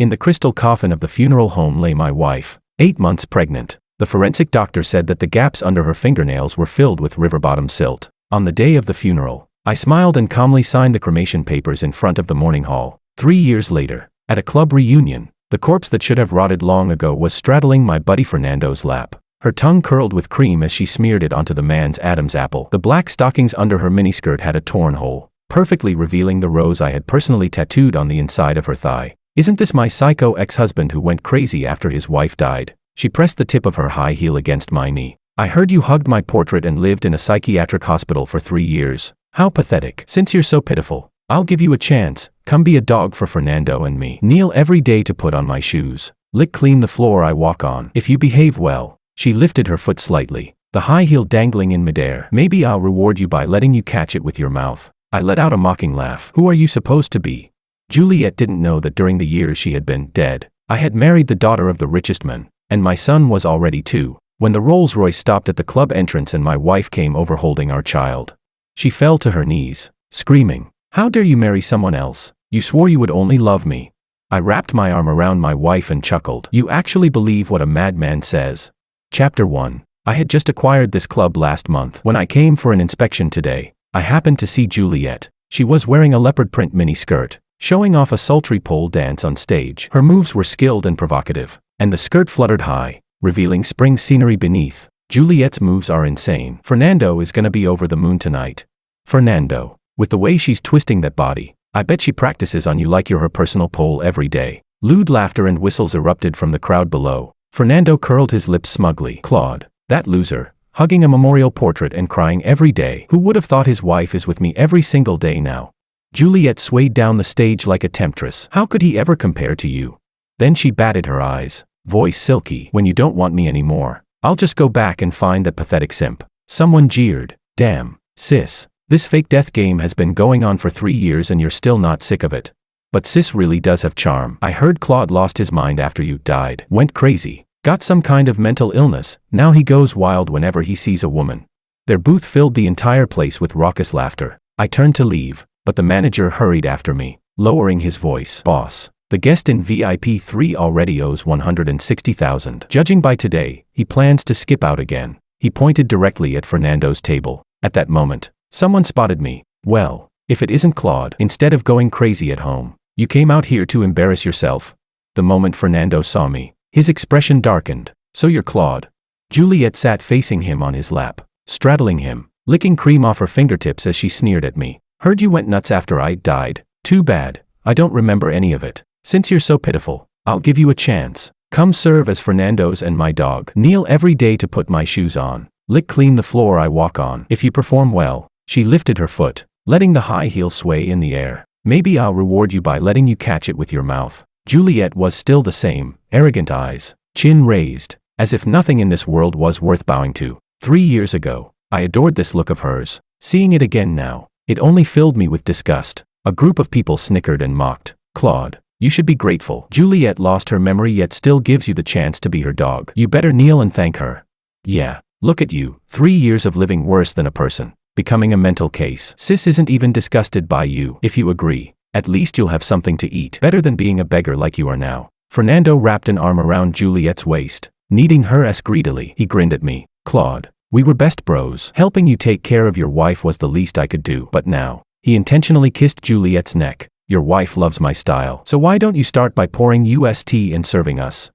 In the crystal coffin of the funeral home lay my wife, 8 months pregnant. The forensic doctor said that the gaps under her fingernails were filled with river-bottom silt. On the day of the funeral, I smiled and calmly signed the cremation papers in front of the mourning hall. 3 years later, at a club reunion, the corpse that should have rotted long ago was straddling my buddy Fernando's lap. Her tongue curled with cream as she smeared it onto the man's Adam's apple. The black stockings under her miniskirt had a torn hole, perfectly revealing the rose I had personally tattooed on the inside of her thigh. Isn't this my psycho ex-husband who went crazy after his wife died? She pressed the tip of her high heel against my knee. I heard you hugged my portrait and lived in a psychiatric hospital for 3 years. How pathetic. Since you're so pitiful, I'll give you a chance. Come be a dog for Fernando and me. Kneel every day to put on my shoes. Lick clean the floor I walk on. If you behave well. She lifted her foot slightly, the high heel dangling in midair. Maybe I'll reward you by letting you catch it with your mouth. I let out a mocking laugh. Who are you supposed to be? Juliet didn't know that during the years she had been dead, I had married the daughter of the richest man, and my son was already 2. When the Rolls-Royce stopped at the club entrance and my wife came over holding our child, she fell to her knees, screaming, "How dare you marry someone else? You swore you would only love me." I wrapped my arm around my wife and chuckled. You actually believe what a madman says? Chapter 1. I had just acquired this club last month. When I came for an inspection today, I happened to see Juliet. She was wearing a leopard print miniskirt, showing off a sultry pole dance on stage. Her moves were skilled and provocative, and the skirt fluttered high, revealing spring scenery beneath. Juliet's moves are insane. Fernando is gonna be over the moon tonight. Fernando, with the way she's twisting that body, I bet she practices on you like you're her personal pole every day. Lewd laughter and whistles erupted from the crowd below. Fernando curled his lips smugly. Claude, that loser, hugging a memorial portrait and crying every day. Who would have thought his wife is with me every single day now? Juliet swayed down the stage like a temptress. How could he ever compare to you? Then she batted her eyes, voice silky. When you don't want me anymore, I'll just go back and find that pathetic simp. Someone jeered. Damn, sis, this fake death game has been going on for 3 years and you're still not sick of it. But sis really does have charm. I heard Claude lost his mind after you died. Went crazy. Got some kind of mental illness. Now he goes wild whenever he sees a woman. Their booth filled the entire place with raucous laughter. I turned to leave, but the manager hurried after me, lowering his voice. Boss, the guest in VIP 3 already owes $160,000. Judging by today, he plans to skip out again. He pointed directly at Fernando's table. At that moment, someone spotted me. Well, if it isn't Claude. Instead of going crazy at home, you came out here to embarrass yourself. The moment Fernando saw me, his expression darkened. So you're Claude. Juliet sat facing him on his lap, straddling him, licking cream off her fingertips as she sneered at me. Heard you went nuts after I died. Too bad, I don't remember any of it. Since you're so pitiful, I'll give you a chance. Come serve as Fernando's and my dog. Kneel every day to put my shoes on. Lick clean the floor I walk on. If you perform well. She lifted her foot, letting the high heel sway in the air. Maybe I'll reward you by letting you catch it with your mouth. Juliet was still the same, arrogant eyes, chin raised, as if nothing in this world was worth bowing to. 3 years ago, I adored this look of hers. Seeing it again now, it only filled me with disgust. A group of people snickered and mocked. Claude, you should be grateful. Juliet lost her memory yet still gives you the chance to be her dog. You better kneel and thank her. Yeah, look at you, 3 years of living worse than a person. Becoming a mental case. Sis isn't even disgusted by you. If you agree, at least you'll have something to eat. Better than being a beggar like you are now. Fernando wrapped an arm around Juliet's waist, kneading her as greedily. He grinned at me. Claude, we were best bros. Helping you take care of your wife was the least I could do. But now, he intentionally kissed Juliet's neck. Your wife loves my style. So why don't you start by pouring us tea and serving us?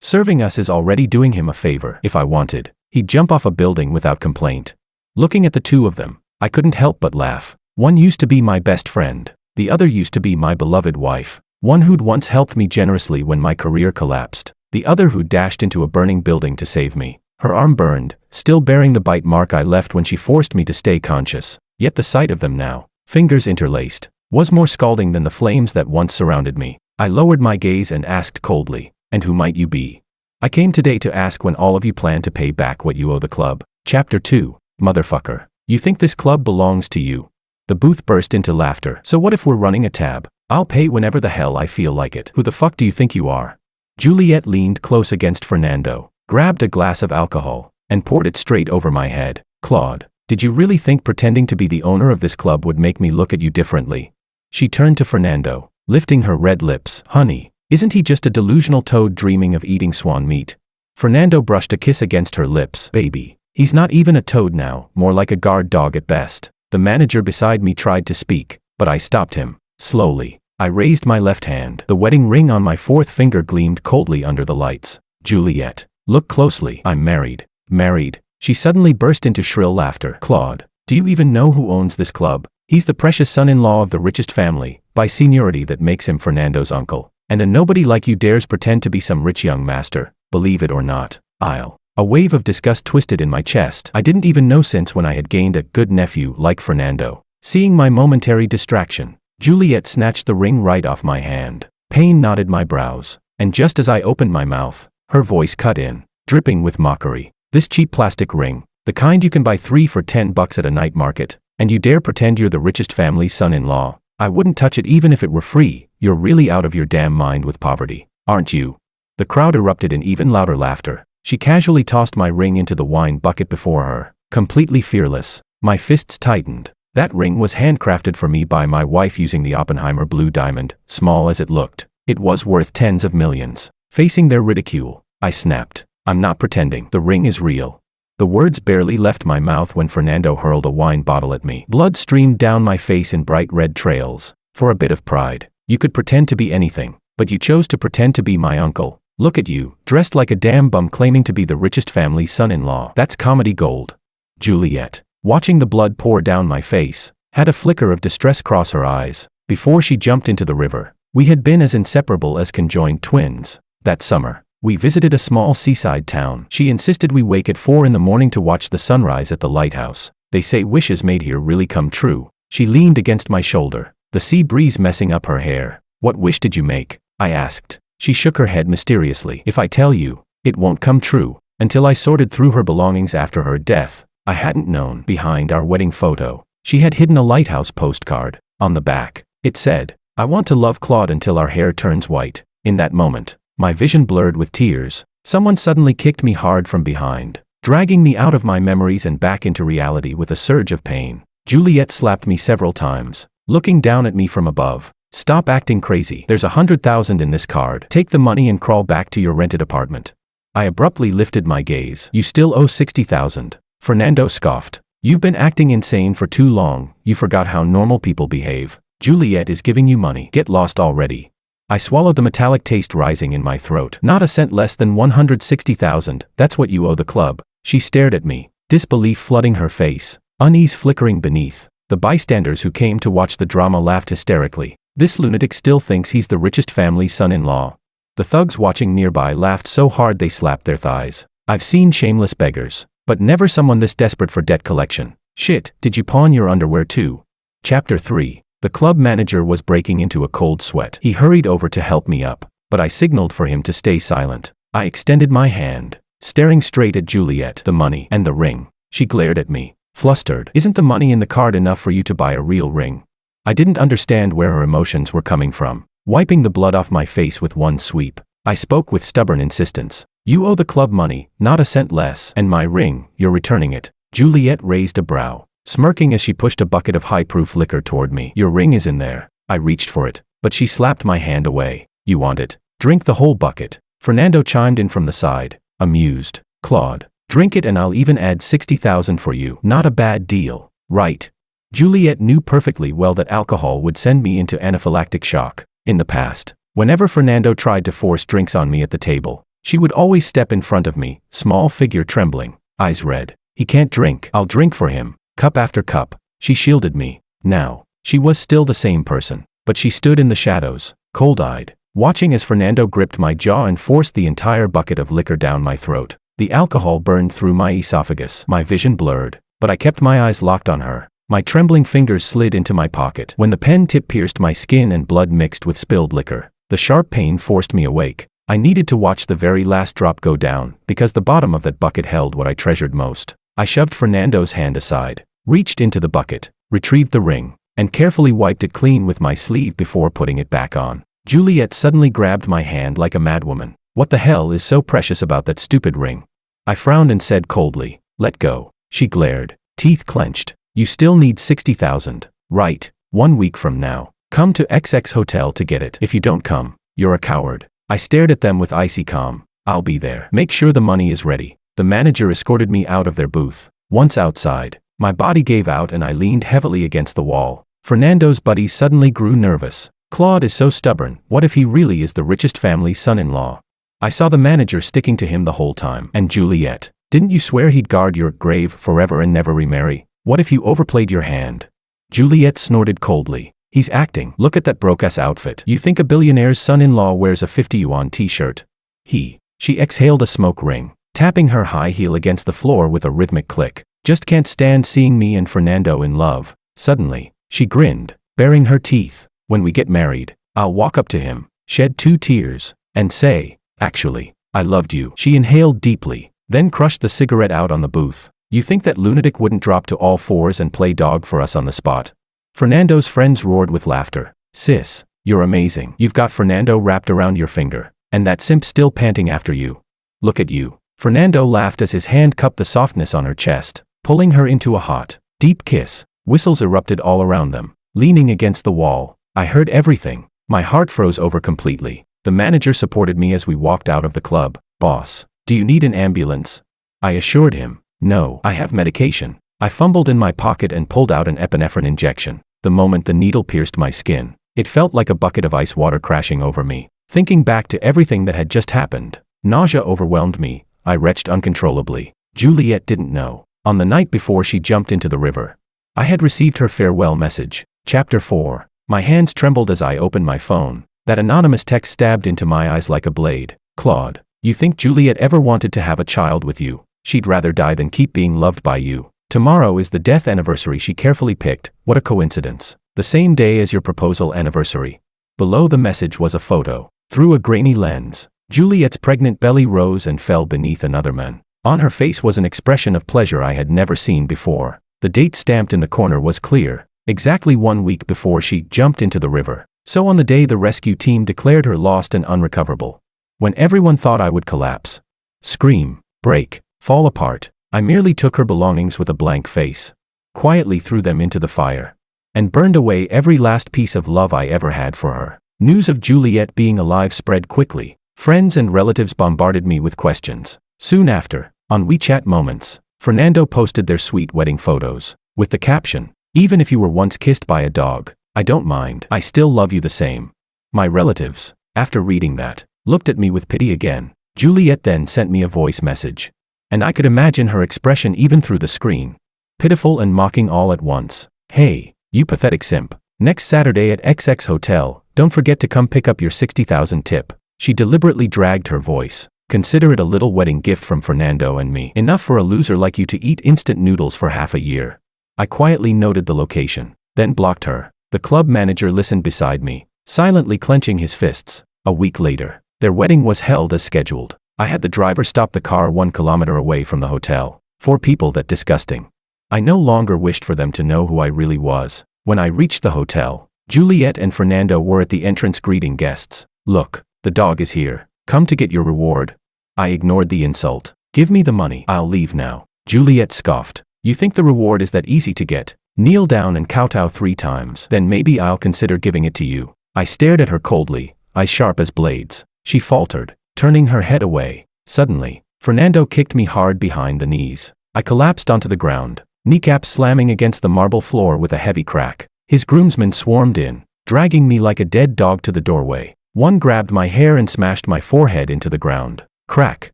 Serving us is already doing him a favor. If I wanted, he'd jump off a building without complaint. Looking at the two of them, I couldn't help but laugh. One used to be my best friend. The other used to be my beloved wife. One who'd once helped me generously when my career collapsed. The other who dashed into a burning building to save me. Her arm burned, still bearing the bite mark I left when she forced me to stay conscious. Yet the sight of them now, fingers interlaced, was more scalding than the flames that once surrounded me. I lowered my gaze and asked coldly, and who might you be? I came today to ask when all of you plan to pay back what you owe the club. Chapter 2. Motherfucker. You think this club belongs to you? The booth burst into laughter. So what if we're running a tab? I'll pay whenever the hell I feel like it. Who the fuck do you think you are? Juliet leaned close against Fernando, grabbed a glass of alcohol, and poured it straight over my head. Claude, did you really think pretending to be the owner of this club would make me look at you differently? She turned to Fernando, lifting her red lips. Honey, Isn't he just a delusional toad dreaming of eating swan meat? Fernando brushed a kiss against her lips. Baby. He's not even a toad now, more like a guard dog at best. The manager beside me tried to speak, but I stopped him. Slowly, I raised my left hand. The wedding ring on my fourth finger gleamed coldly under the lights. Juliet. Look closely. I'm married. Married. She suddenly burst into shrill laughter. Claude, do you even know who owns this club? He's the precious son-in-law of the richest family, by seniority that makes him Fernando's uncle. And a nobody like you dares pretend to be some rich young master, believe it or not. A wave of disgust twisted in my chest. I didn't even know since when I had gained a good nephew like Fernando. Seeing my momentary distraction, Juliet snatched the ring right off my hand. Pain knotted my brows, and just as I opened my mouth, her voice cut in, dripping with mockery. This cheap plastic ring, the kind you can buy 3 for $10 at a night market, and you dare pretend you're the richest family's son-in-law. I wouldn't touch it even if it were free. You're really out of your damn mind with poverty, aren't you? The crowd erupted in even louder laughter. She casually tossed my ring into the wine bucket before her, completely fearless. My fists tightened. That ring was handcrafted for me by my wife using the Oppenheimer blue diamond, small as it looked. It was worth tens of millions. Facing their ridicule, I snapped. I'm not pretending. The ring is real. The words barely left my mouth when Fernando hurled a wine bottle at me. Blood streamed down my face in bright red trails. For a bit of pride, you could pretend to be anything, but you chose to pretend to be my uncle. Look at you, dressed like a damn bum claiming to be the richest family's son-in-law. That's comedy gold. Juliet, watching the blood pour down my face, had a flicker of distress cross her eyes. Before she jumped into the river, we had been as inseparable as conjoined twins. That summer, we visited a small seaside town. She insisted we wake at 4 in the morning to watch the sunrise at the lighthouse. They say wishes made here really come true. She leaned against my shoulder, the sea breeze messing up her hair. What wish did you make? I asked. She shook her head mysteriously. If I tell you, it won't come true. Until I sorted through her belongings after her death, I hadn't known. Behind our wedding photo, she had hidden a lighthouse postcard. On the back, it said, I want to love Claude until our hair turns white. In that moment, my vision blurred with tears. Someone suddenly kicked me hard from behind, dragging me out of my memories and back into reality with a surge of pain. Juliet slapped me several times, looking down at me from above. Stop acting crazy. There's 100,000 in this card. Take the money and crawl back to your rented apartment. I abruptly lifted my gaze. You still owe 60,000. Fernando scoffed. You've been acting insane for too long. You forgot how normal people behave. Juliet is giving you money. Get lost already. I swallowed, the metallic taste rising in my throat. Not a cent less than 160,000. That's what you owe the club. She stared at me, disbelief flooding her face, unease flickering beneath. The bystanders who came to watch the drama laughed hysterically. This lunatic still thinks he's the richest family's son-in-law. The thugs watching nearby laughed so hard they slapped their thighs. I've seen shameless beggars, but never someone this desperate for debt collection. Shit, did you pawn your underwear too? Chapter 3. The club manager was breaking into a cold sweat. He hurried over to help me up, but I signaled for him to stay silent. I extended my hand, staring straight at Juliet. The money and the ring. She glared at me, flustered. Isn't the money in the card enough for you to buy a real ring? I didn't understand where her emotions were coming from. Wiping the blood off my face with one sweep, I spoke with stubborn insistence. You owe the club money, not a cent less. And my ring, you're returning it. Juliet raised a brow, smirking as she pushed a bucket of high-proof liquor toward me. Your ring is in there. I reached for it, but she slapped my hand away. You want it? Drink the whole bucket. Fernando chimed in from the side, amused. Claude, drink it and I'll even add 60,000 for you. Not a bad deal, right? Juliet knew perfectly well that alcohol would send me into anaphylactic shock. In the past, whenever Fernando tried to force drinks on me at the table, she would always step in front of me, small figure trembling, eyes red. He can't drink. I'll drink for him. Cup after cup. She shielded me. Now, she was still the same person, but she stood in the shadows, cold-eyed, watching as Fernando gripped my jaw and forced the entire bucket of liquor down my throat. The alcohol burned through my esophagus. My vision blurred, but I kept my eyes locked on her. My trembling fingers slid into my pocket. When the pen tip pierced my skin and blood mixed with spilled liquor, the sharp pain forced me awake. I needed to watch the very last drop go down, because the bottom of that bucket held what I treasured most. I shoved Fernando's hand aside, reached into the bucket, retrieved the ring, and carefully wiped it clean with my sleeve before putting it back on. Juliet suddenly grabbed my hand like a madwoman. What the hell is so precious about that stupid ring? I frowned and said coldly, let go. She glared, teeth clenched. You still need 60,000, right? 1 week from now. Come to XX Hotel to get it. If you don't come, You're a coward. I stared at them with icy calm. I'll be there. Make sure the money is ready. The manager escorted me out of their booth. Once outside, my body gave out and I leaned heavily against the wall. Fernando's buddies suddenly grew nervous. Claude is so stubborn. What if he really is the richest family's son-in-law? I saw the manager sticking to him the whole time. And Juliet, didn't you swear he'd guard your grave forever and never remarry? What if you overplayed your hand? Juliet snorted coldly. He's acting. Look at that broke-ass outfit. You think a billionaire's son-in-law wears a 50-yuan t-shirt? She exhaled a smoke ring, tapping her high heel against the floor with a rhythmic click. Just can't stand seeing me and Fernando in love. Suddenly, she grinned, baring her teeth. When we get married, I'll walk up to him, shed 2 tears, and say, actually, I loved you. She inhaled deeply, then crushed the cigarette out on the booth. You think that lunatic wouldn't drop to all fours and play dog for us on the spot? Fernando's friends roared with laughter. Sis, you're amazing. You've got Fernando wrapped around your finger, and that simp still panting after you. Look at you. Fernando laughed as his hand cupped the softness on her chest, pulling her into a hot, deep kiss. Whistles erupted all around them. Leaning against the wall, I heard everything. My heart froze over completely. The manager supported me as we walked out of the club. Boss, do you need an ambulance? I assured him. No, I have medication. I fumbled in my pocket and pulled out an epinephrine injection. The moment the needle pierced my skin, it felt like a bucket of ice water crashing over me. Thinking back to everything that had just happened, nausea overwhelmed me. I retched uncontrollably. Juliet didn't know. On the night before she jumped into the river, I had received her farewell message. Chapter 4. My hands trembled as I opened my phone. That anonymous text stabbed into my eyes like a blade. Claude, you think Juliet ever wanted to have a child with you? She'd rather die than keep being loved by you. Tomorrow is the death anniversary she carefully picked. What a coincidence. The same day as your proposal anniversary. Below the message was a photo. Through a grainy lens, Juliet's pregnant belly rose and fell beneath another man. On her face was an expression of pleasure I had never seen before. The date stamped in the corner was clear. Exactly 1 week before she jumped into the river. So on the day the rescue team declared her lost and unrecoverable. When everyone thought I would collapse, scream, break, fall apart, I merely took her belongings with a blank face, quietly threw them into the fire, and burned away every last piece of love I ever had for her. News of Juliet being alive spread quickly. Friends and relatives bombarded me with questions. Soon after, on WeChat Moments, Fernando posted their sweet wedding photos, with the caption, "Even if you were once kissed by a dog, I don't mind. I still love you the same." My relatives, after reading that, looked at me with pity again. Juliet then sent me a voice message, and I could imagine her expression even through the screen. Pitiful and mocking all at once. "Hey, you pathetic simp. Next Saturday at XX Hotel, don't forget to come pick up your 60,000 tip." She deliberately dragged her voice. "Consider it a little wedding gift from Fernando and me. Enough for a loser like you to eat instant noodles for half a year." I quietly noted the location, then blocked her. The club manager listened beside me, silently clenching his fists. A week later, their wedding was held as scheduled. I had the driver stop the car 1 kilometer away from the hotel. 4 people that disgusting. I no longer wished for them to know who I really was. When I reached the hotel, Juliet and Fernando were at the entrance greeting guests. "Look, the dog is here. Come to get your reward." I ignored the insult. "Give me the money. I'll leave now." Juliet scoffed. "You think the reward is that easy to get? Kneel down and kowtow 3 times. Then maybe I'll consider giving it to you." I stared at her coldly, eyes sharp as blades. She faltered, turning her head away. Suddenly, Fernando kicked me hard behind the knees. I collapsed onto the ground, kneecaps slamming against the marble floor with a heavy crack. His groomsmen swarmed in, dragging me like a dead dog to the doorway. One grabbed my hair and smashed my forehead into the ground. Crack!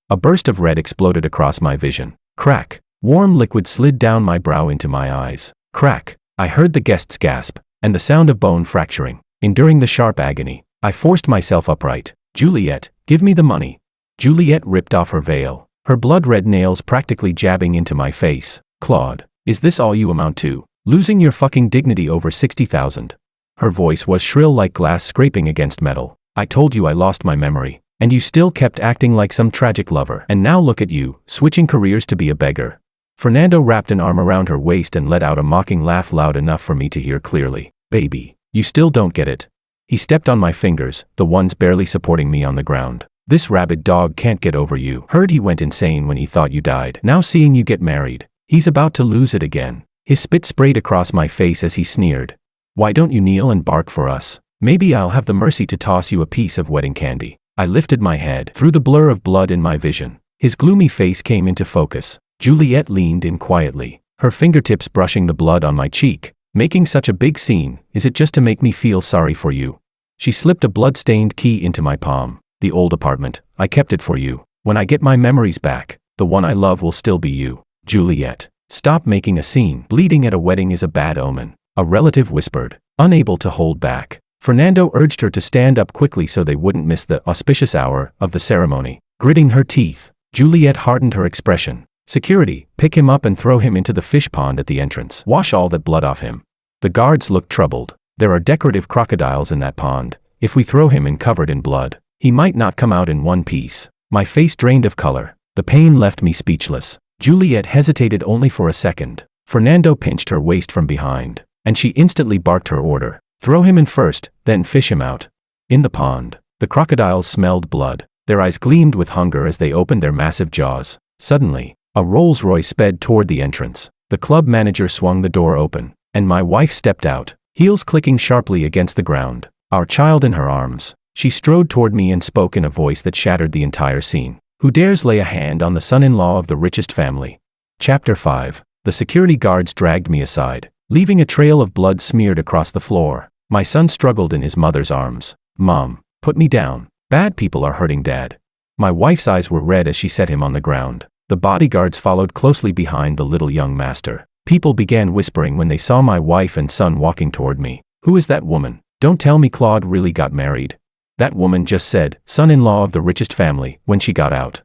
A burst of red exploded across my vision. Crack! Warm liquid slid down my brow into my eyes. Crack! I heard the guests gasp, and the sound of bone fracturing. Enduring the sharp agony, I forced myself upright. "Juliet, give me the money." Juliet ripped off her veil, her blood-red nails practically jabbing into my face. "Claude, is this all you amount to? Losing your fucking dignity over 60,000? Her voice was shrill like glass scraping against metal. "I told you I lost my memory, and you still kept acting like some tragic lover. And now look at you, switching careers to be a beggar." Fernando wrapped an arm around her waist and let out a mocking laugh loud enough for me to hear clearly. "Baby, you still don't get it." He stepped on my fingers, the ones barely supporting me on the ground. "This rabid dog can't get over you. Heard he went insane when he thought you died. Now seeing you get married, he's about to lose it again." His spit sprayed across my face as he sneered. "Why don't you kneel and bark for us? Maybe I'll have the mercy to toss you a piece of wedding candy. I lifted my head through the blur of blood in my vision. His gloomy face came into focus. Juliet leaned in quietly, her fingertips brushing the blood on my cheek. Making such a big scene, is it just to make me feel sorry for you? She slipped a blood-stained key into my palm. The old apartment, I kept it for you. When I get my memories back, the one I love will still be you. Juliet, stop making a scene. Bleeding at a wedding is a bad omen, a relative whispered, unable to hold back. Fernando urged her to stand up quickly so they wouldn't miss the auspicious hour of the ceremony. Gritting her teeth, Juliet hardened her expression. Security, pick him up and throw him into the fish pond at the entrance. Wash all that blood off him. The guards looked troubled. There are decorative crocodiles in that pond. If we throw him in covered in blood, he might not come out in one piece. My face drained of color. The pain left me speechless. Juliet hesitated only for a second. Fernando pinched her waist from behind, and she instantly barked her order. Throw him in first, then fish him out. In the pond, the crocodiles smelled blood. Their eyes gleamed with hunger as they opened their massive jaws. Suddenly, a Rolls-Royce sped toward the entrance. The club manager swung the door open, and my wife stepped out, heels clicking sharply against the ground, our child in her arms. She strode toward me and spoke in a voice that shattered the entire scene. Who dares lay a hand on the son-in-law of the richest family? Chapter 5. The security guards dragged me aside, leaving a trail of blood smeared across the floor. My son struggled in his mother's arms. Mom, put me down. Bad people are hurting Dad. My wife's eyes were red as she set him on the ground. The bodyguards followed closely behind the little young master. People began whispering when they saw my wife and son walking toward me. Who is that woman? Don't tell me Claude really got married. That woman just said, son-in-law of the richest family, when she got out.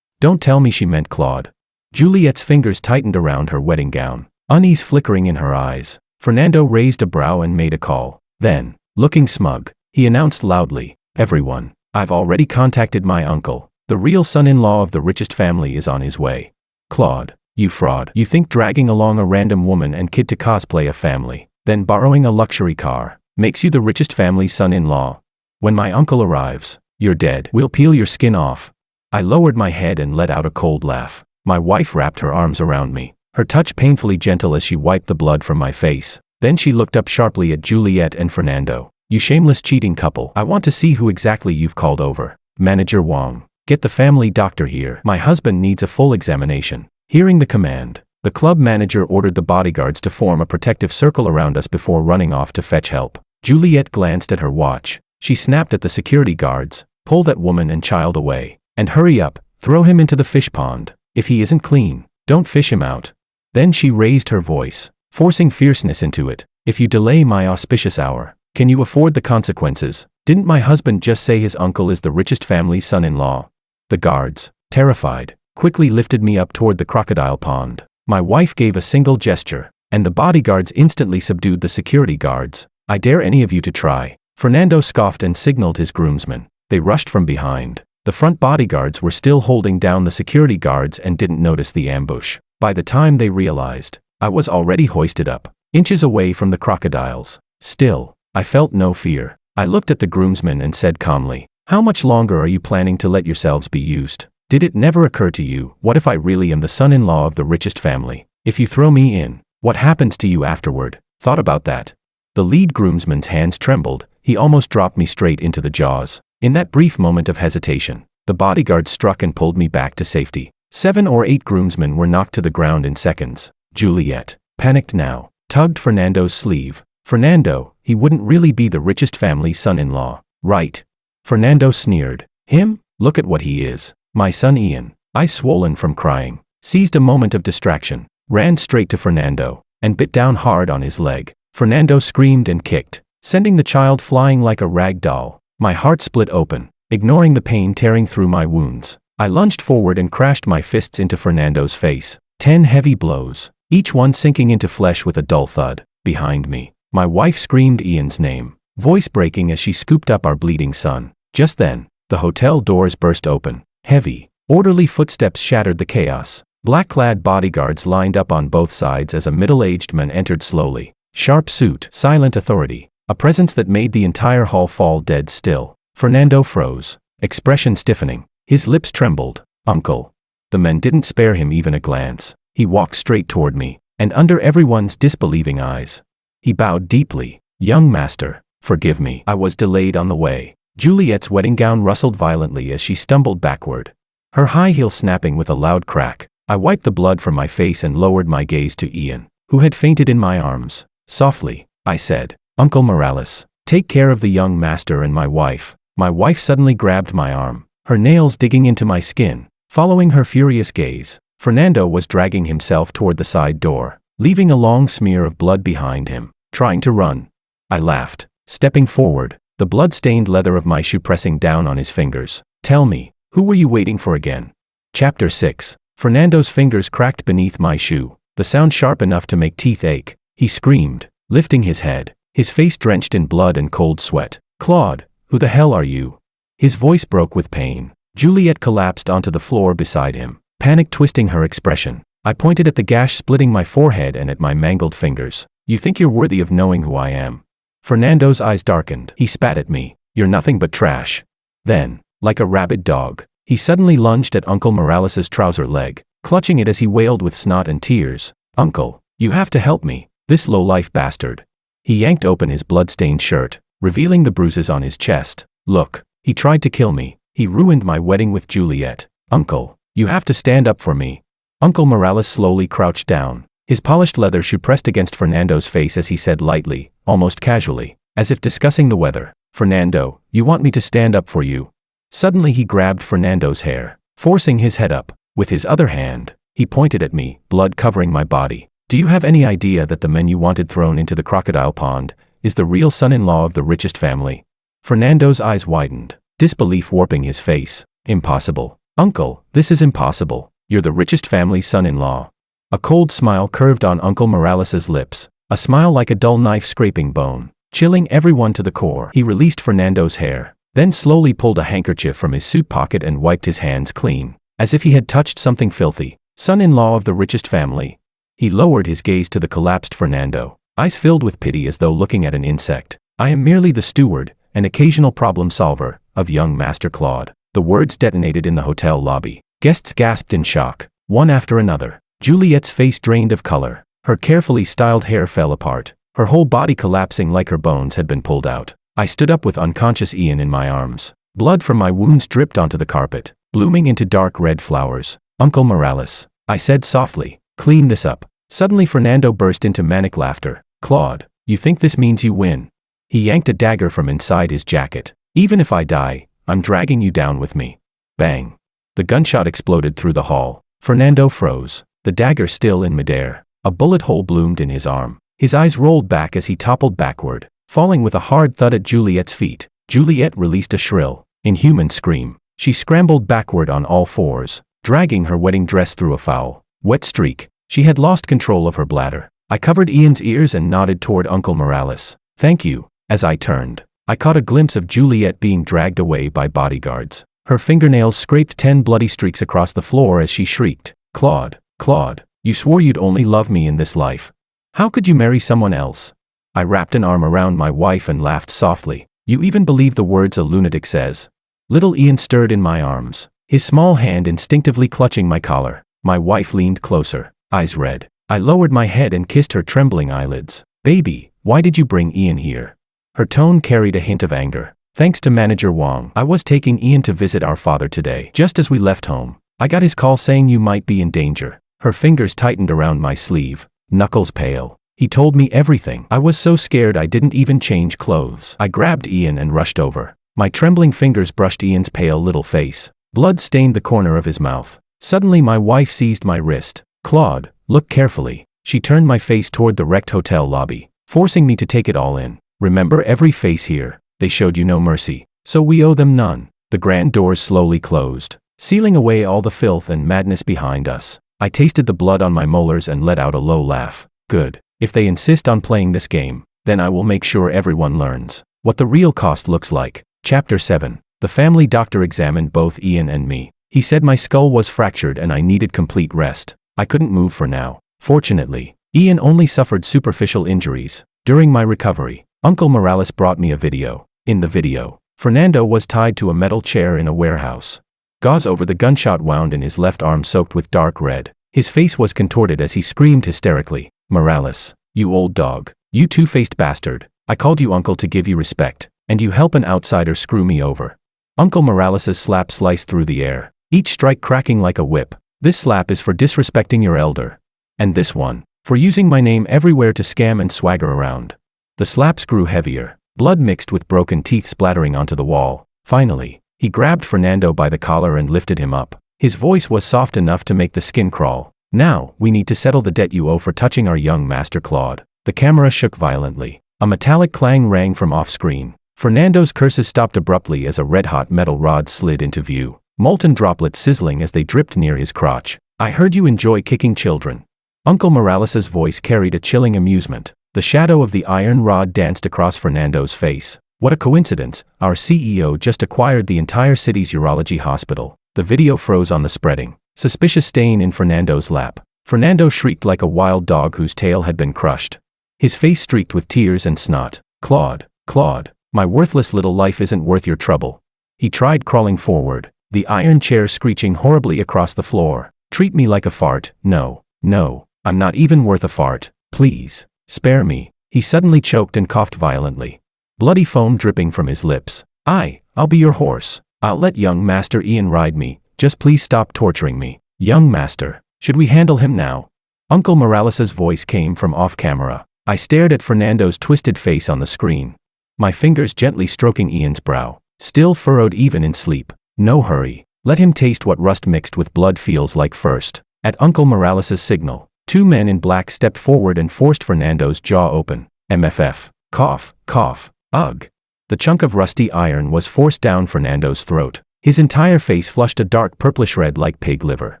Don't tell me she meant Claude. Juliet's fingers tightened around her wedding gown, unease flickering in her eyes. Fernando raised a brow and made a call. Then, looking smug, he announced loudly, everyone, I've already contacted my uncle. The real son-in-law of the richest family is on his way. Claude, you fraud. You think dragging along a random woman and kid to cosplay a family, then borrowing a luxury car, makes you the richest family's son-in-law? When my uncle arrives, you're dead. We'll peel your skin off. I lowered my head and let out a cold laugh. My wife wrapped her arms around me, her touch painfully gentle as she wiped the blood from my face. Then she looked up sharply at Juliet and Fernando. You shameless cheating couple. I want to see who exactly you've called over. Manager Wong, get the family doctor here. My husband needs a full examination. Hearing the command, the club manager ordered the bodyguards to form a protective circle around us before running off to fetch help. Juliet glanced at her watch. She snapped at the security guards, pull that woman and child away, and hurry up, throw him into the fish pond. If he isn't clean, don't fish him out. Then she raised her voice, forcing fierceness into it. If you delay my auspicious hour, can you afford the consequences? Didn't my husband just say his uncle is the richest family's son-in-law? The guards, terrified, quickly lifted me up toward the crocodile pond. My wife gave a single gesture, and the bodyguards instantly subdued the security guards. I dare any of you to try. Fernando scoffed and signaled his groomsmen. They rushed from behind. The front bodyguards were still holding down the security guards and didn't notice the ambush. By the time they realized, I was already hoisted up, inches away from the crocodiles. Still, I felt no fear. I looked at the groomsmen and said calmly, how much longer are you planning to let yourselves be used? Did it never occur to you, what if I really am the son-in-law of the richest family? If you throw me in, what happens to you afterward? Thought about that? The lead groomsman's hands trembled. He almost dropped me straight into the jaws. In that brief moment of hesitation, the bodyguard struck and pulled me back to safety. 7 or 8 groomsmen were knocked to the ground in seconds. Juliet, panicked now, tugged Fernando's sleeve. Fernando, he wouldn't really be the richest family's son-in-law, right? Fernando sneered. Him? Look at what he is. My son Ian, eyes swollen from crying, seized a moment of distraction, ran straight to Fernando, and bit down hard on his leg. Fernando screamed and kicked, sending the child flying like a rag doll. My heart split open, ignoring the pain tearing through my wounds. I lunged forward and crashed my fists into Fernando's face. 10 heavy blows, each one sinking into flesh with a dull thud. Behind me, my wife screamed Ian's name, voice breaking as she scooped up our bleeding son. Just then, the hotel doors burst open. Heavy, orderly footsteps shattered the chaos. Black-clad bodyguards lined up on both sides as a middle-aged man entered slowly. Sharp suit, silent authority, a presence that made the entire hall fall dead still. Fernando froze, expression stiffening. His lips trembled. Uncle. The men didn't spare him even a glance. He walked straight toward me, and under everyone's disbelieving eyes, he bowed deeply. Young master, Forgive me. I was delayed on the way. Juliet's wedding gown rustled violently as she stumbled backward, her high heel snapping with a loud crack. I wiped the blood from my face and lowered my gaze to Ian, who had fainted in my arms. Softly, I said, "Uncle Morales, take care of the young master and my wife." My wife suddenly grabbed my arm, her nails digging into my skin. Following her furious gaze, Fernando was dragging himself toward the side door, leaving a long smear of blood behind him, trying to run. I laughed, stepping forward, the blood-stained leather of my shoe pressing down on his fingers. "Tell me, who were you waiting for again?" Chapter 6. Fernando's fingers cracked beneath my shoe, the sound sharp enough to make teeth ache. He screamed, lifting his head, his face drenched in blood and cold sweat. "Claude, who the hell are you?" His voice broke with pain. Juliet collapsed onto the floor beside him, panic twisting her expression. I pointed at the gash splitting my forehead and at my mangled fingers. "You think you're worthy of knowing who I am?" Fernando's eyes darkened. He spat at me. "You're nothing but trash." Then, like a rabid dog, he suddenly lunged at Uncle Morales's trouser leg, clutching it as he wailed with snot and tears. "Uncle, you have to help me, this low-life bastard." He yanked open his blood-stained shirt, revealing the bruises on his chest. "Look, he tried to kill me. He ruined my wedding with Juliet. Uncle, you have to stand up for me." Uncle Morales slowly crouched down, his polished leather shoe pressed against Fernando's face as he said lightly, almost casually, as if discussing the weather, "Fernando, you want me to stand up for you?" Suddenly he grabbed Fernando's hair, forcing his head up. With his other hand, he pointed at me, blood covering my body. "Do you have any idea that the man you wanted thrown into the crocodile pond is the real son-in-law of the richest family?" Fernando's eyes widened, disbelief warping his face. "Impossible. Uncle, this is impossible. You're the richest family's son-in-law." A cold smile curved on Uncle Morales's lips, a smile like a dull knife scraping bone, chilling everyone to the core. He released Fernando's hair, then slowly pulled a handkerchief from his suit pocket and wiped his hands clean, as if he had touched something filthy. "Son-in-law of the richest family." He lowered his gaze to the collapsed Fernando, eyes filled with pity as though looking at an insect. "I am merely the steward, an occasional problem solver, of young Master Claude." The words detonated in the hotel lobby. Guests gasped in shock, one after another. Juliet's face drained of color, her carefully styled hair fell apart, her whole body collapsing like her bones had been pulled out. I stood up with unconscious Ian in my arms. Blood from my wounds dripped onto the carpet, blooming into dark red flowers. "Uncle Morales," I said softly, "clean this up." Suddenly Fernando burst into manic laughter. "Claude, you think this means you win?" He yanked a dagger from inside his jacket. "Even if I die, I'm dragging you down with me." Bang. The gunshot exploded through the hall. Fernando froze, the dagger still in midair. A bullet hole bloomed in his arm. His eyes rolled back as he toppled backward, falling with a hard thud at Juliet's feet. Juliet released a shrill, inhuman scream. She scrambled backward on all fours, dragging her wedding dress through a foul, wet streak. She had lost control of her bladder. I covered Ian's ears and nodded toward Uncle Morales. "Thank you." As I turned, I caught a glimpse of Juliet being dragged away by bodyguards. Her fingernails scraped 10 bloody streaks across the floor as she shrieked, "Claude, Claude, you swore you'd only love me in this life. How could you marry someone else?" I wrapped an arm around my wife and laughed softly. "You even believe the words a lunatic says?" Little Ian stirred in my arms, his small hand instinctively clutching my collar. My wife leaned closer, eyes red. I lowered my head and kissed her trembling eyelids. "Baby, why did you bring Ian here?" Her tone carried a hint of anger. "Thanks to Manager Wong, I was taking Ian to visit our father today. Just as we left home, I got his call saying you might be in danger." Her fingers tightened around my sleeve, knuckles pale. "He told me everything. I was so scared I didn't even change clothes." I grabbed Ian and rushed over. My trembling fingers brushed Ian's pale little face. Blood stained the corner of his mouth. Suddenly my wife seized my wrist. "Claude, look carefully." She turned my face toward the wrecked hotel lobby, forcing me to take it all in. "Remember every face here. They showed you no mercy, so we owe them none." The grand doors slowly closed, sealing away all the filth and madness behind us. I tasted the blood on my molars and let out a low laugh. Good. If they insist on playing this game, then I will make sure everyone learns what the real cost looks like. Chapter 7. The family doctor examined both Ian and me. He said my skull was fractured and I needed complete rest. I couldn't move for now. Fortunately, Ian only suffered superficial injuries. During my recovery, Uncle Morales brought me a video. In the video, Fernando was tied to a metal chair in a warehouse. Gauze over the gunshot wound in his left arm soaked with dark red. His face was contorted as he screamed hysterically, "Morales, you old dog, you two-faced bastard, I called you uncle to give you respect, and you help an outsider screw me over. Uncle Morales's slap sliced through the air, each strike cracking like a whip. This slap is for disrespecting your elder. And this one, for using my name everywhere to scam and swagger around. The slaps grew heavier, blood mixed with broken teeth splattering onto the wall. Finally, he grabbed Fernando by the collar and lifted him up. His voice was soft enough to make the skin crawl. Now, we need to settle the debt you owe for touching our young master Claude. The camera shook violently. A metallic clang rang from off-screen. Fernando's curses stopped abruptly as a red-hot metal rod slid into view, molten droplets sizzling as they dripped near his crotch. I heard you enjoy kicking children. Uncle Morales's voice carried a chilling amusement. The shadow of the iron rod danced across Fernando's face. What a coincidence, our CEO just acquired the entire city's urology hospital. The video froze on the spreading, suspicious stain in Fernando's lap. Fernando shrieked like a wild dog whose tail had been crushed. His face streaked with tears and snot. Claude, Claude, my worthless little life isn't worth your trouble. He tried crawling forward, the iron chair screeching horribly across the floor. Treat me like a fart. No, no, I'm not even worth a fart. Please, spare me. He suddenly choked and coughed violently. Bloody foam dripping from his lips. I'll be your horse. I'll let young Master Ian ride me. Just please stop torturing me. Young Master, should we handle him now? Uncle Morales's voice came from off-camera. I stared at Fernando's twisted face on the screen, my fingers gently stroking Ian's brow, still furrowed even in sleep. No hurry. Let him taste what rust mixed with blood feels like first. At Uncle Morales's signal, two men in black stepped forward and forced Fernando's jaw open. MFF. Cough, cough. Ugh. The chunk of rusty iron was forced down Fernando's throat. His entire face flushed a dark purplish red like pig liver,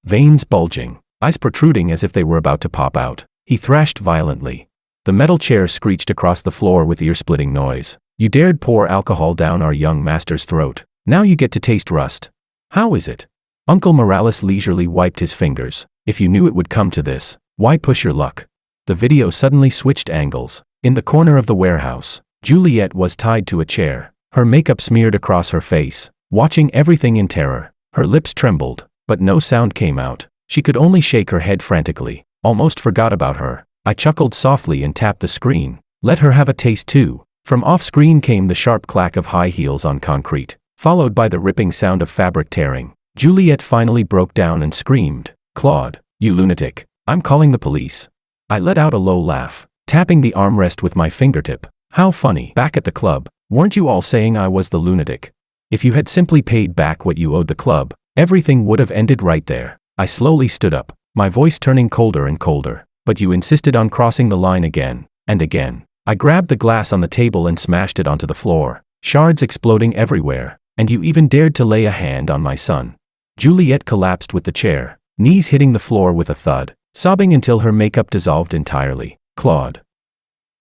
veins bulging, eyes protruding as if they were about to pop out. He thrashed violently. The metal chair screeched across the floor with ear-splitting noise. You dared pour alcohol down our young master's throat. Now you get to taste rust. How is it? Uncle Morales leisurely wiped his fingers. If you knew it would come to this, why push your luck? The video suddenly switched angles. In the corner of the warehouse, Juliet was tied to a chair, her makeup smeared across her face, watching everything in terror. Her lips trembled, but no sound came out. She could only shake her head frantically. Almost forgot about her. I chuckled softly and tapped the screen. Let her have a taste too. From off-screen came the sharp clack of high heels on concrete, followed by the ripping sound of fabric tearing. Juliet finally broke down and screamed, Claude, you lunatic, I'm calling the police. I let out a low laugh, tapping the armrest with my fingertip. How funny. Back at the club, weren't you all saying I was the lunatic? If you had simply paid back what you owed the club, everything would have ended right there. I slowly stood up, my voice turning colder and colder. But you insisted on crossing the line again, and again. I grabbed the glass on the table and smashed it onto the floor, shards exploding everywhere, and you even dared to lay a hand on my son. Juliet collapsed with the chair, knees hitting the floor with a thud, sobbing until her makeup dissolved entirely. Claude.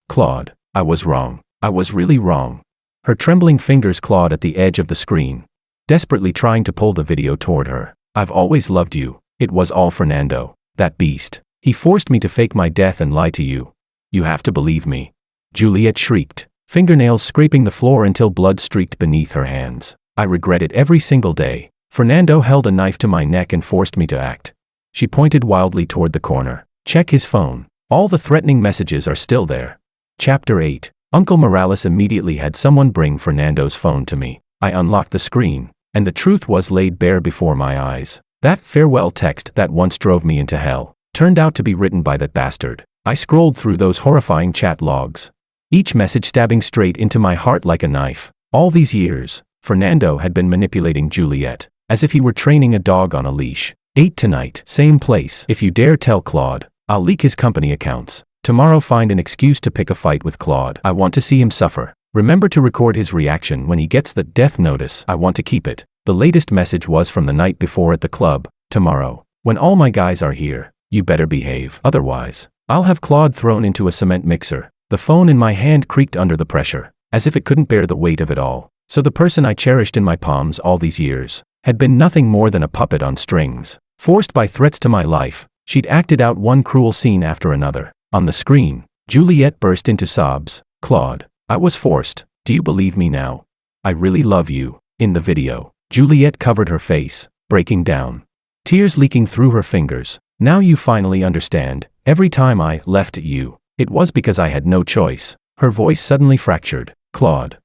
Claude, I was wrong. I was really wrong. Her trembling fingers clawed at the edge of the screen, desperately trying to pull the video toward her. I've always loved you. It was all Fernando, that beast. He forced me to fake my death and lie to you. You have to believe me. Juliet shrieked, fingernails scraping the floor until blood streaked beneath her hands. I regret it every single day. Fernando held a knife to my neck and forced me to act. She pointed wildly toward the corner. Check his phone. All the threatening messages are still there. Chapter 8. Uncle Morales immediately had someone bring Fernando's phone to me. I unlocked the screen, and the truth was laid bare before my eyes. That farewell text that once drove me into hell turned out to be written by that bastard. I scrolled through those horrifying chat logs, each message stabbing straight into my heart like a knife. All these years, Fernando had been manipulating Juliet, as if he were training a dog on a leash. 8 tonight, same place. If you dare tell Claude, I'll leak his company accounts. Tomorrow find an excuse to pick a fight with Claude. I want to see him suffer. Remember to record his reaction when he gets the death notice. I want to keep it. The latest message was from the night before at the club. Tomorrow, when all my guys are here, you better behave. Otherwise, I'll have Claude thrown into a cement mixer. The phone in my hand creaked under the pressure, as if it couldn't bear the weight of it all. So the person I cherished in my palms all these years had been nothing more than a puppet on strings. Forced by threats to my life, she'd acted out one cruel scene after another. On the screen, Juliet burst into sobs. Claude, I was forced. Do you believe me now? I really love you. In the video, Juliet covered her face, breaking down, tears leaking through her fingers. Now you finally understand. Every time I left you, it was because I had no choice. Her voice suddenly fractured. Claude.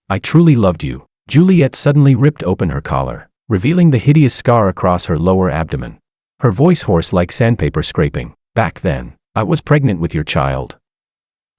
I truly loved you. Juliet suddenly ripped open her collar, revealing the hideous scar across her lower abdomen. Her voice hoarse like sandpaper scraping. Back then, I was pregnant with your child.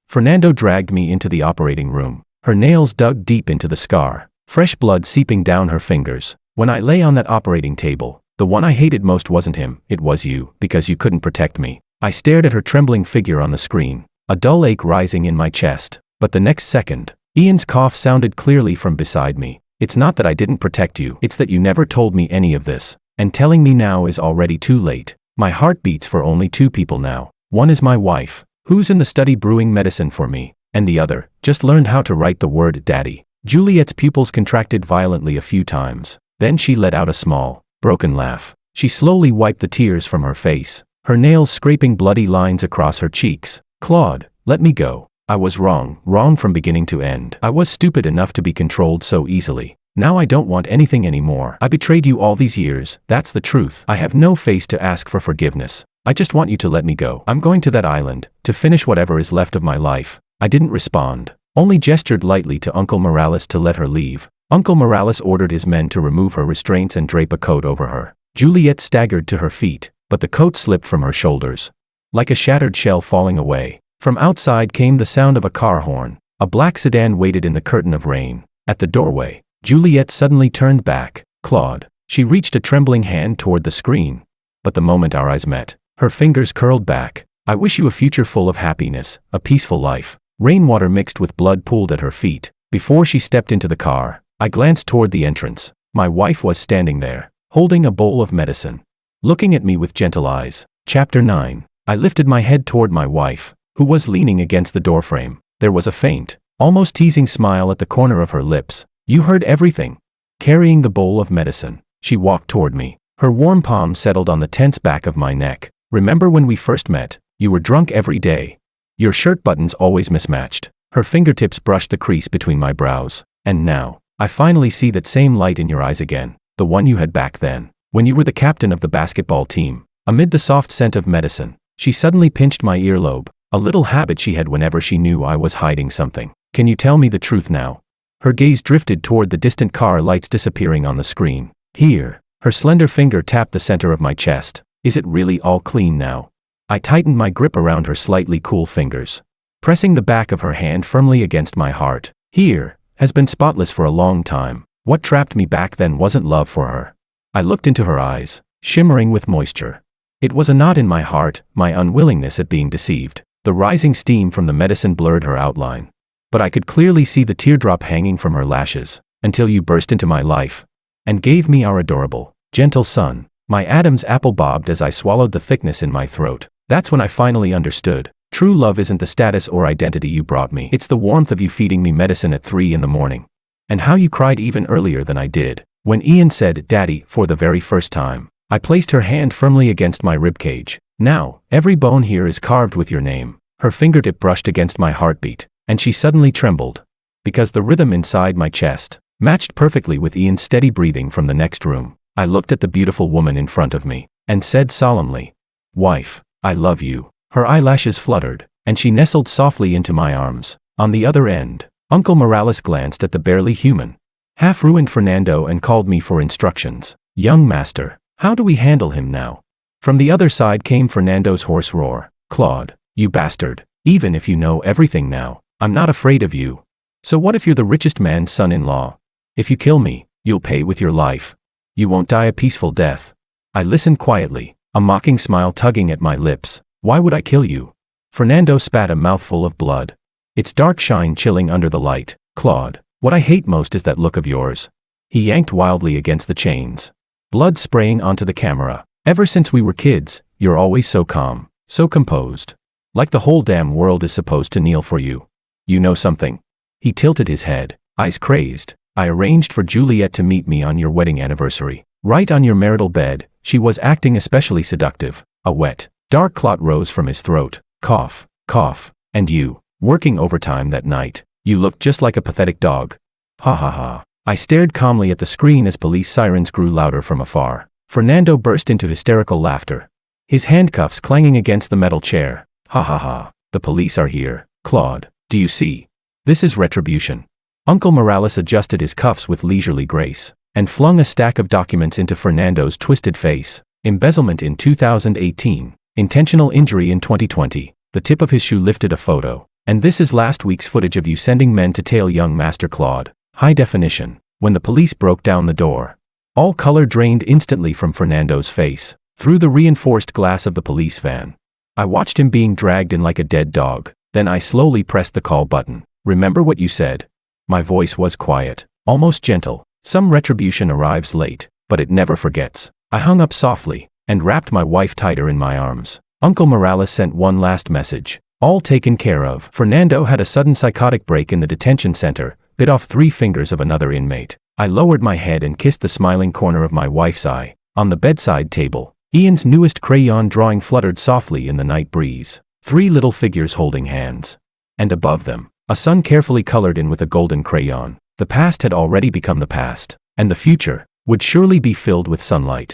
Fernando dragged me into the operating room. Her nails dug deep into the scar, fresh blood seeping down her fingers. When I lay on that operating table, the one I hated most wasn't him, it was you, because you couldn't protect me. I stared at her trembling figure on the screen, a dull ache rising in my chest. But the next second, Ian's cough sounded clearly from beside me. It's not that I didn't protect you, it's that you never told me any of this. And telling me now is already too late. My heart beats for only two people now. One is my wife, who's in the study brewing medicine for me, and the other just learned how to write the word daddy. Juliet's pupils contracted violently a few times. Then she let out a small, broken laugh. She slowly wiped the tears from her face, her nails scraping bloody lines across her cheeks. Claude, let me go. I was wrong from beginning to end. I was stupid enough to be controlled so easily. Now I don't want anything anymore. I betrayed you all these years, that's the truth. I have no face to ask for forgiveness. I just want you to let me go. I'm going to that island, to finish whatever is left of my life. I didn't respond, only gestured lightly to Uncle Morales to let her leave. Uncle Morales ordered his men to remove her restraints and drape a coat over her. Juliet staggered to her feet, but the coat slipped from her shoulders, like a shattered shell falling away. From outside came the sound of a car horn. A black sedan waited in the curtain of rain. At the doorway, Juliet suddenly turned back. Claude. She reached a trembling hand toward the screen. But the moment our eyes met, her fingers curled back. I wish you a future full of happiness, a peaceful life. Rainwater mixed with blood pooled at her feet. Before she stepped into the car, I glanced toward the entrance. My wife was standing there, holding a bowl of medicine, looking at me with gentle eyes. Chapter 9. I lifted my head toward my wife, who was leaning against the doorframe. There was a faint, almost teasing smile at the corner of her lips. You heard everything. Carrying the bowl of medicine, she walked toward me. Her warm palm settled on the tense back of my neck. Remember when we first met? You were drunk every day. Your shirt buttons always mismatched. Her fingertips brushed the crease between my brows. And now, I finally see that same light in your eyes again. The one you had back then, when you were the captain of the basketball team. Amid the soft scent of medicine, she suddenly pinched my earlobe, a little habit she had whenever she knew I was hiding something. Can you tell me the truth now? Her gaze drifted toward the distant car lights disappearing on the screen. Here, her slender finger tapped the center of my chest. Is it really all clean now? I tightened my grip around her slightly cool fingers, pressing the back of her hand firmly against my heart. Here, has been spotless for a long time. What trapped me back then wasn't love for her. I looked into her eyes, shimmering with moisture. It was a knot in my heart, my unwillingness at being deceived. The rising steam from the medicine blurred her outline, but I could clearly see the teardrop hanging from her lashes, until you burst into my life, and gave me our adorable, gentle son. My Adam's apple bobbed as I swallowed the thickness in my throat. That's when I finally understood. True love isn't the status or identity you brought me. It's the warmth of you feeding me medicine at 3 in the morning. And how you cried even earlier than I did. When Ian said, Daddy, for the very first time, I placed her hand firmly against my ribcage. Now, every bone here is carved with your name. Her fingertip brushed against my heartbeat, and she suddenly trembled, because the rhythm inside my chest matched perfectly with Ian's steady breathing from the next room. I looked at the beautiful woman in front of me, and said solemnly, Wife, I love you. Her eyelashes fluttered, and she nestled softly into my arms. On the other end, Uncle Morales glanced at the barely human, half-ruined Fernando and called me for instructions. Young master, how do we handle him now? From the other side came Fernando's hoarse roar. Claude, you bastard, even if you know everything now, I'm not afraid of you. So what if you're the richest man's son-in-law? If you kill me, you'll pay with your life. You won't die a peaceful death. I listened quietly, a mocking smile tugging at my lips. Why would I kill you? Fernando spat a mouthful of blood, its dark shine chilling under the light. Claude, what I hate most is that look of yours. He yanked wildly against the chains, blood spraying onto the camera. Ever since we were kids, you're always so calm, so composed. Like the whole damn world is supposed to kneel for you. You know something? He tilted his head, eyes crazed. I arranged for Juliet to meet me on your wedding anniversary. Right on your marital bed. She was acting especially seductive. A wet, dark clot rose from his throat. Cough, cough. And you, working overtime that night. You looked just like a pathetic dog. Ha ha ha. I stared calmly at the screen as police sirens grew louder from afar. Fernando burst into hysterical laughter, his handcuffs clanging against the metal chair. Ha ha ha. The police are here. Claude, Do you see? This is retribution. Uncle Morales adjusted his cuffs with leisurely grace and flung a stack of documents into Fernando's twisted face. Embezzlement in 2018. Intentional injury in 2020. The tip of his shoe lifted a photo. And this is last week's footage of you sending men to tail young Master Claude. High definition. When the police broke down the door, all color drained instantly from Fernando's face, through the reinforced glass of the police van. I watched him being dragged in like a dead dog. Then I slowly pressed the call button. Remember what you said? My voice was quiet, almost gentle. Some retribution arrives late, but it never forgets. I hung up softly and wrapped my wife tighter in my arms. Uncle Morales sent one last message. All taken care of. Fernando had a sudden psychotic break in the detention center, bit off 3 fingers of another inmate. I lowered my head and kissed the smiling corner of my wife's eye. On the bedside table, Ian's newest crayon drawing fluttered softly in the night breeze. 3 little figures holding hands. And above them, a sun carefully colored in with a golden crayon. The past had already become the past, and the future would surely be filled with sunlight.